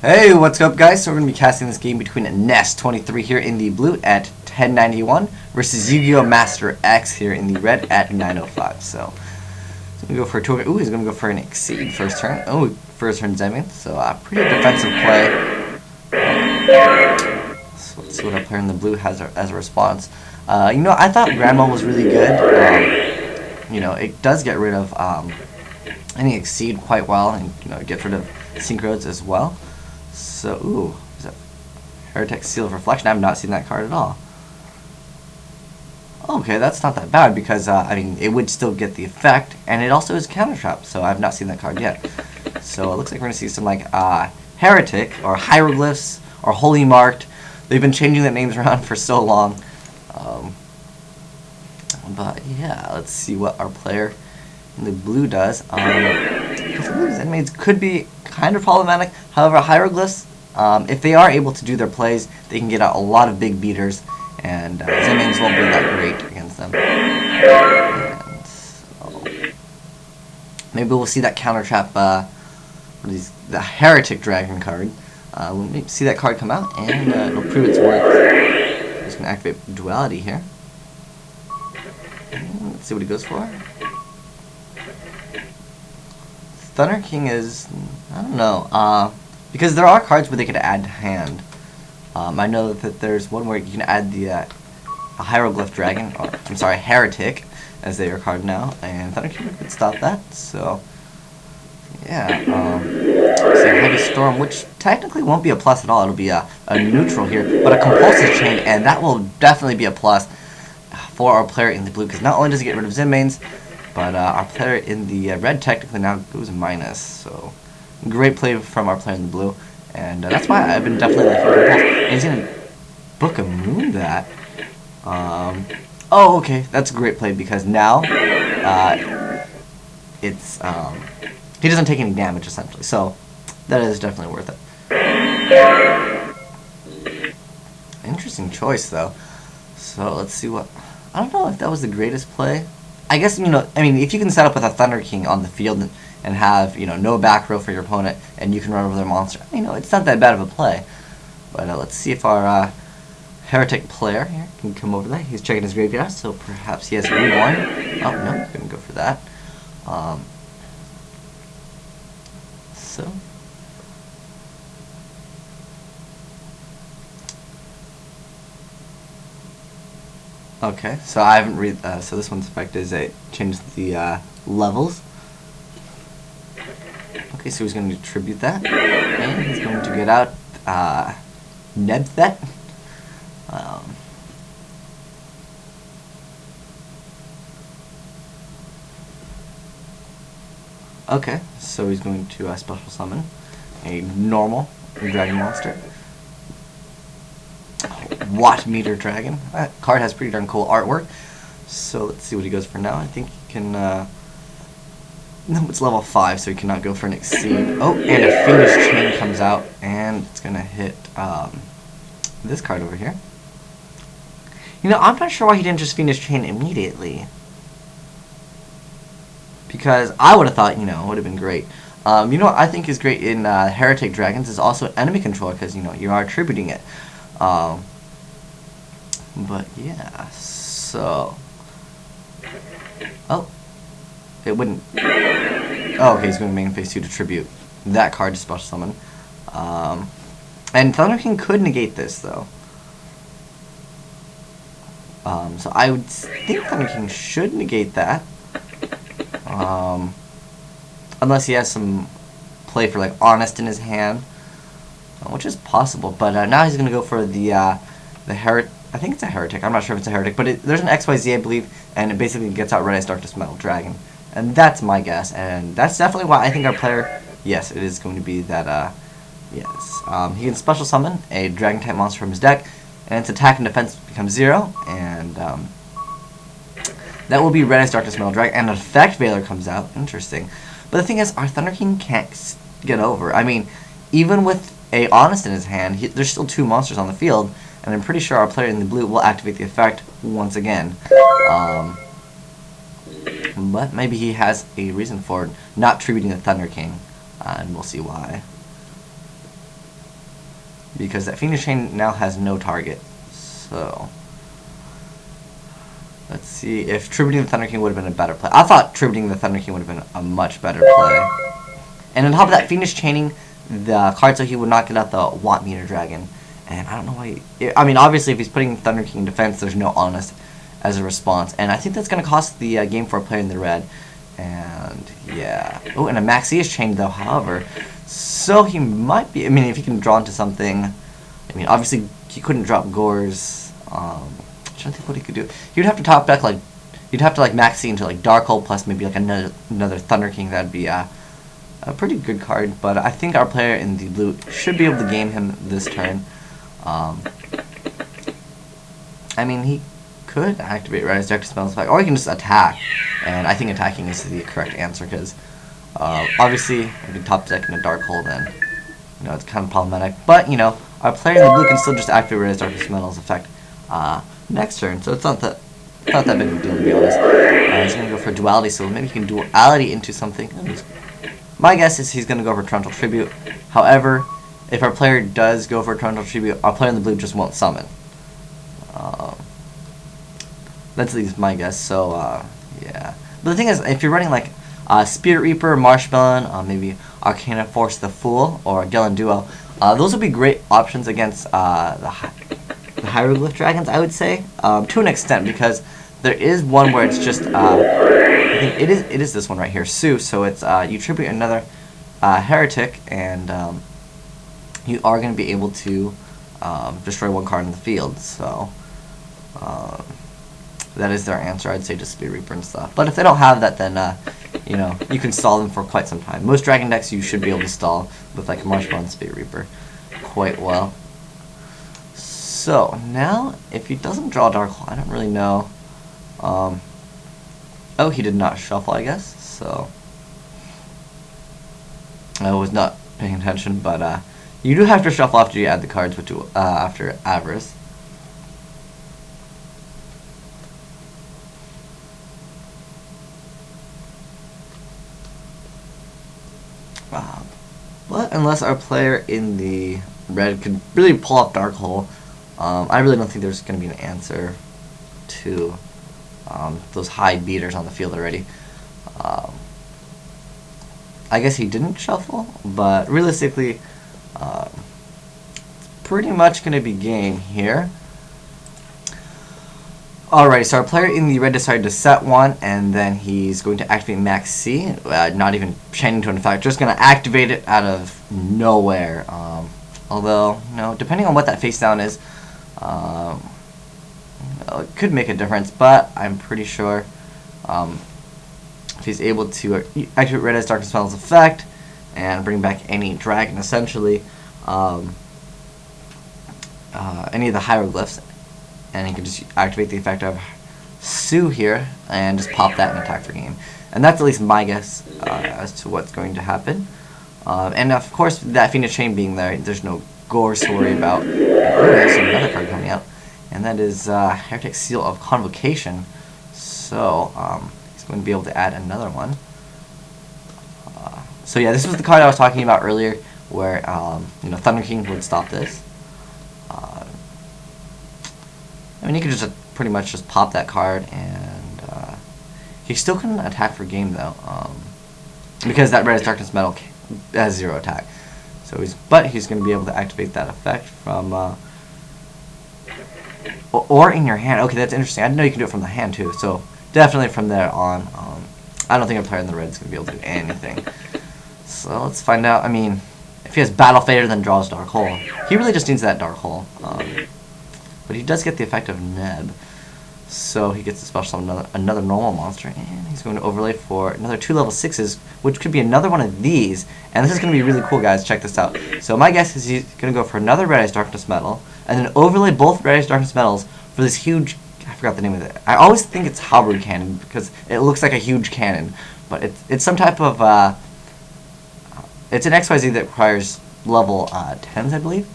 Hey, what's up guys? So we're going to be casting this game between Nest 23 here in the blue at 1091 versus Yu-Gi-Oh! Master X here in the red at 905. So he's going to go for a two. Ooh, he's going to go for an Exceed first turn. Oh, first turn Zemian. So pretty defensive play. So let's see what our player in the blue has as a response. I thought Grandma was really good. It does get rid of any Exceed quite well, and it gets rid of Synchros as well. So, ooh, is that Hieratic Seal of Reflection? I have not seen that card at all. Okay, that's not that bad because, it would still get the effect, and it also is Counter Trap, so I have not seen that card yet. So it looks like we're going to see some, Hieratic, or Hieroglyphs, or Holy Marked. They've been changing their names around for so long. But, yeah, let's see what our player in the blue does. These enemies could be kind of problematic. However, Hieroglyphs, if they are able to do their plays, they can get out a lot of big beaters, and Zemians won't be that great against them. And so, maybe we'll see that counter trap. The Hieratic Dragon card. We'll see that card come out, and it'll prove its worth. Just gonna activate Duality here. And let's see what he goes for. Thunder King is, I don't know, because there are cards where they could add to hand. I know that there's one where you can add the a Hieroglyph Dragon, or I'm sorry, Hieratic, as their card now, and Thunder King could stop that. So, yeah, say Heavy Storm, which technically won't be a plus at all. It'll be a neutral here, but a Compulsive Chain, and that will definitely be a plus for our player in the blue, because not only does he get rid of Zemians, but our player in the red technically now goes minus. So great play from our player in the blue, and that's why I've been definitely liking Compulse. And he's gonna Book of Moon that. Oh, okay, that's a great play because now it's he doesn't take any damage essentially. So that is definitely worth it. Interesting choice though. So let's see what. I don't know if that was the greatest play. I guess, if you can set up with a Thunder King on the field and have, no back row for your opponent, and you can run over their monster, it's not that bad of a play. But let's see if our Hieratic player here can come over there. He's checking his graveyard, so perhaps he has Reborn. Oh, no, he couldn't go for that. Okay, so I haven't read. So this one's effect is it changed the levels. Okay, so he's going to tribute that, and he's going to get out Nebthet. Okay, so he's going to special summon a normal dragon monster. Watt Meter Dragon. That card has pretty darn cool artwork. So let's see what he goes for now. I think he can. No, it's level 5, so he cannot go for an Exceed. Oh, and a Fiendish Chain comes out, and it's gonna hit this card over here. I'm not sure why he didn't just Fiendish Chain immediately. Because I would have thought, it would have been great. What I think is great in Hieratic Dragons is also enemy control, because you are attributing it. But yeah, so it wouldn't. Oh, okay, he's going to main phase 2 to tribute that card to special summon. And Thunder King could negate this though. So I would think Thunder King should negate that. Unless he has some play for Honest in his hand, which is possible. But now he's going to go for the Hieratic. I think it's a Hieratic. I'm not sure if it's a Hieratic, but there's an XYZ, I believe, and it basically gets out Red Ice Darkness Metal Dragon. And that's my guess, and that's definitely why I think our player, yes, it is going to be that, yes. He can special summon a Dragon-type monster from his deck, and its attack and defense becomes 0, and that will be Red Ice Darkness Metal Dragon, and an Effect Veiler comes out. Interesting. But the thing is, our Thunder King can't get over. Even with a Honest in his hand, there's still 2 monsters on the field, and I'm pretty sure our player in the blue will activate the effect once again. But maybe he has a reason for not tributing the Thunder King, and we'll see why. because that Phoenix Chain now has no target. So let's see if tributing the Thunder King would have been a better play. I thought tributing the Thunder King would have been a much better play. And on top of that, Phoenix Chaining the card so he would not get out the Want Meter Dragon. And I don't know why. I mean, obviously, if he's putting Thunder King in defense, there's no Honest as a response. And I think that's going to cost the game for a player in the red. And yeah. Oh, and a Maxi is chained, though, however. So he might be. I mean, if he can draw into something. I mean, obviously, he couldn't drop Gores. I'm trying to think what he could do. He would have to top deck, like. You'd have to, like, Maxi into, like, Darkhold plus maybe, like, another Thunder King. That'd be, a pretty good card. But I think our player in the blue should be able to game him this turn. I mean, he could activate Red Destructive Spells effect, or he can just attack. And I think attacking is the correct answer, because obviously, if you top deck in a Darkhold, then you know it's kind of problematic. But you know, our player in the blue can still just activate Red Destructive Spells effect next turn, so it's not that big of a deal, to be honest. He's gonna go for Duality, so maybe he can Duality into something. My guess is he's gonna go for Torrential Tribute. However, if our player does go for Torrential Tribute, our player in the blue just won't summon. That's at least my guess, so, yeah. But the thing is, if you're running, like, Spirit Reaper, Marshmelon, maybe Arcana Force the Fool, or Galen Duel, those would be great options against the Hieroglyph Dragons, I would say, to an extent, because there is one where it's just, I think it is this one right here, Sue, so it's, you tribute another Hieratic, and, you are going to be able to destroy one card in the field, so that is their answer. I'd say just Spirit Reaper and stuff. But if they don't have that, then you know, you can stall them for quite some time. Most Dragon decks you should be able to stall with like Marshmallow and Spirit Reaper quite well. So now, if he doesn't draw Darkhold, I don't really know. Oh, he did not shuffle, I guess. So I was not paying attention, but you do have to shuffle after you add the cards, which after Avarice. But unless our player in the red could really pull off Darkhold, I really don't think there's going to be an answer to those high beaters on the field already. I guess he didn't shuffle, but realistically, it's pretty much going to be game here. Alright, so our player in the red decided to set one, and then he's going to activate Max C, not even chaining to an effect, just going to activate it out of nowhere. Although, you know, depending on what that face down is, it could make a difference, but I'm pretty sure if he's able to activate Red Eyes Darkness Spell's effect and bring back any dragon, essentially, any of the hieroglyphs, and he can just activate the effect of Sue here and just pop that and attack for game. And that's at least my guess as to what's going to happen. And of course, that Phoenix Chain being there, there's no Gores to worry about. Oh, there's another card coming out, and that is Hieratic Seal of Convocation. So he's going to be able to add another one. So yeah, this was the card I was talking about earlier, where you know, Thunder King would stop this. I mean, you could just pretty much just pop that card, and he still couldn't attack for game though, because that Red Darkness Metal has 0 attack. So he's going to be able to activate that effect from or in your hand. Okay, that's interesting. I didn't know you can do it from the hand too. So definitely from there on, I don't think a player in the red is going to be able to do anything. So let's find out. I mean, if he has Battle Fader, then draws Darkhold. He really just needs that Darkhold. But he does get the effect of Neb, so he gets to special summon another normal monster, and he's going to overlay for another 2 level 6s, which could be another one of these, and this is going to be really cool, guys. Check this out. So my guess is he's going to go for another Red Eyes Darkness Metal, and then overlay both Red Eyes Darkness Metals for this huge, I forgot the name of it. I always think it's Halberd Cannon, because it looks like a huge cannon, but it's some type of, it's an XYZ that requires level 10s, I believe.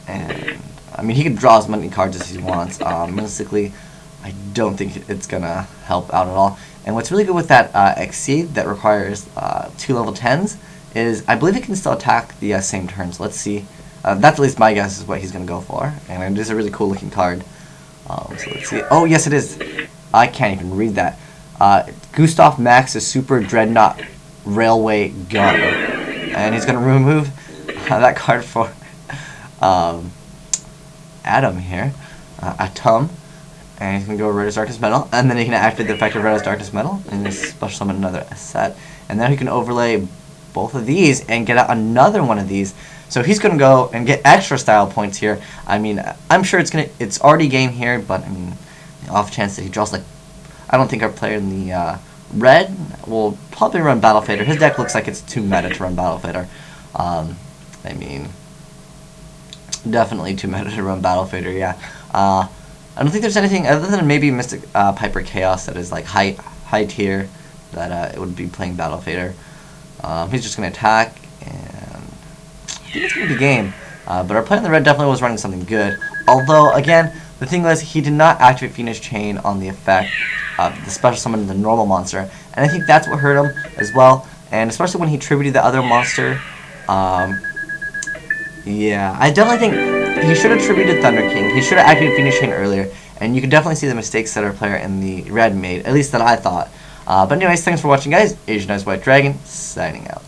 And I mean, he can draw as many cards as he wants. Realistically, I don't think it's gonna help out at all. And what's really good with that Exceed that requires 2 level 10s is I believe he can still attack the same turns. Let's see. That's at least my guess is what he's going to go for. And it is a really cool looking card. So let's see. Oh, yes, it is. I can't even read that. Gustav Max's Super Dreadnought Railway Gun. And he's going to remove that card for Adam here. Atom. And he's going to go Red as Darkness Metal. And then he can activate the effect of Red as Darkness Metal. And just special summon another set. And then he can overlay both of these and get out another one of these. So he's going to go and get extra style points here. I mean, I'm sure it's already game here, but I mean, the off chance that he draws, like, I don't think our player in the red will probably run Battle Fader. His deck looks like it's too meta to run Battle Fader. I mean, definitely too meta to run Battle Fader, yeah. I don't think there's anything other than maybe Mystic Piper Chaos that is like high tier that it would be playing Battle Fader. He's just going to attack, and I think it's going to be game. But our player in the red definitely was running something good. Although, again, the thing was he did not activate Phoenix Chain on the effect of the special summon of the normal monster. And I think that's what hurt him as well. And especially when he tributed the other monster. Yeah, I definitely think he should have tributed Thunder King. He should have activated Phoenix Chain earlier. And you can definitely see the mistakes that our player in the red made, at least that I thought. But anyways, thanks for watching, guys. Asian Eyes White Dragon, signing out.